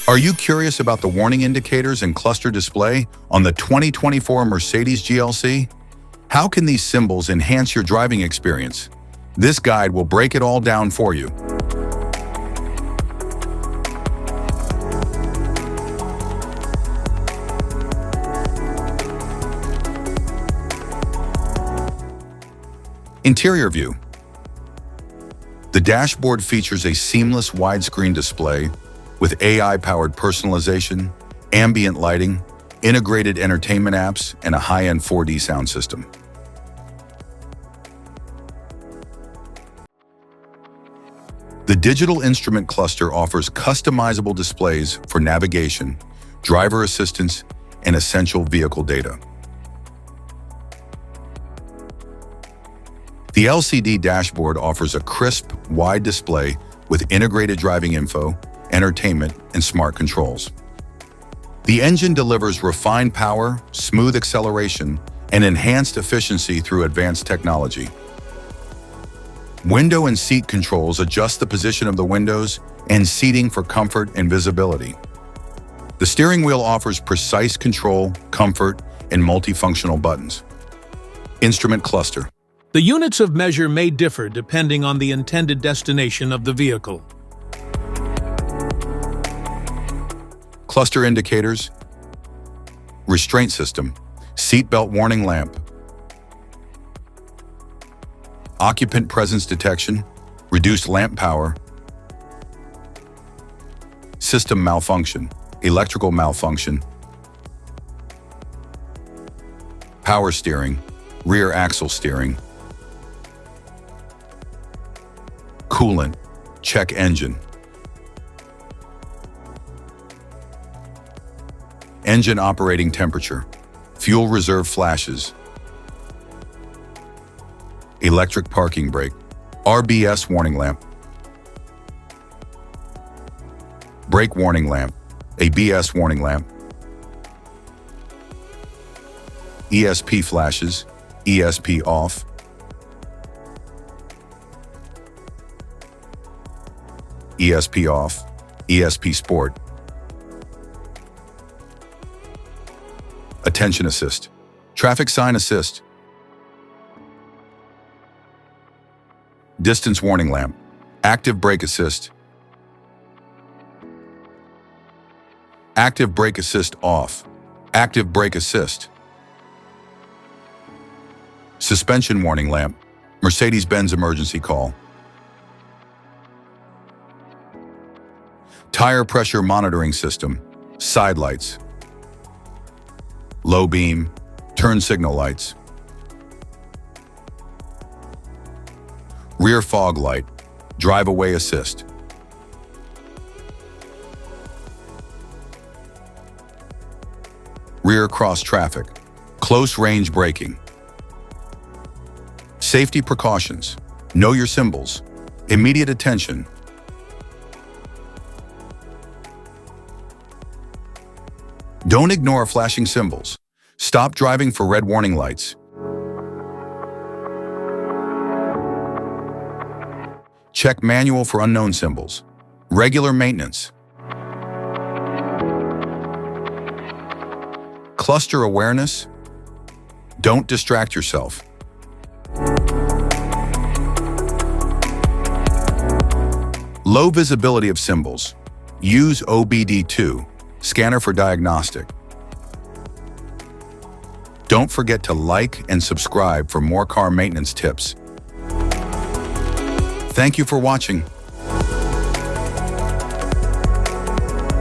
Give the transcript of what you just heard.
Are you curious about the warning indicators and cluster display on the 2024 Mercedes GLC? How can these symbols enhance your driving experience? This guide will break it all down for you. Interior view. The dashboard features a seamless widescreen display with AI-powered personalization, ambient lighting, integrated entertainment apps, and a high-end 4D sound system. The digital instrument cluster offers customizable displays for navigation, driver assistance, and essential vehicle data. The LCD dashboard offers a crisp, wide display with integrated driving info, entertainment, and smart controls. The engine delivers refined power, smooth acceleration, and enhanced efficiency through advanced technology. Window and seat controls adjust the position of the windows and seating for comfort and visibility. The steering wheel offers precise control, comfort, and multifunctional buttons. Instrument cluster. The units of measure may differ depending on the intended destination of the vehicle. Cluster indicators, restraint system, seatbelt warning lamp, occupant presence detection, reduced lamp power, system malfunction, electrical malfunction, power steering, rear axle steering, coolant, check engine. Engine operating temperature, fuel reserve flashes, electric parking brake, RBS warning lamp, brake warning lamp, ABS warning lamp, ESP flashes, ESP off, ESP off, ESP sport, attention assist, traffic sign assist, distance warning lamp, active brake assist, active brake assist off, active brake assist, suspension warning lamp, Mercedes-Benz emergency call, tire pressure monitoring system, side lights, low beam, turn signal lights, rear fog light, drive away assist, rear cross traffic, close range braking, safety precautions, know your symbols, immediate attention, don't ignore flashing symbols. Stop driving for red warning lights. Check manual for unknown symbols. Regular maintenance. Cluster awareness. Don't distract yourself. Low visibility of symbols. Use OBD2. Scanner for diagnostic. Don't forget to like and subscribe for more car maintenance tips. Thank you for watching.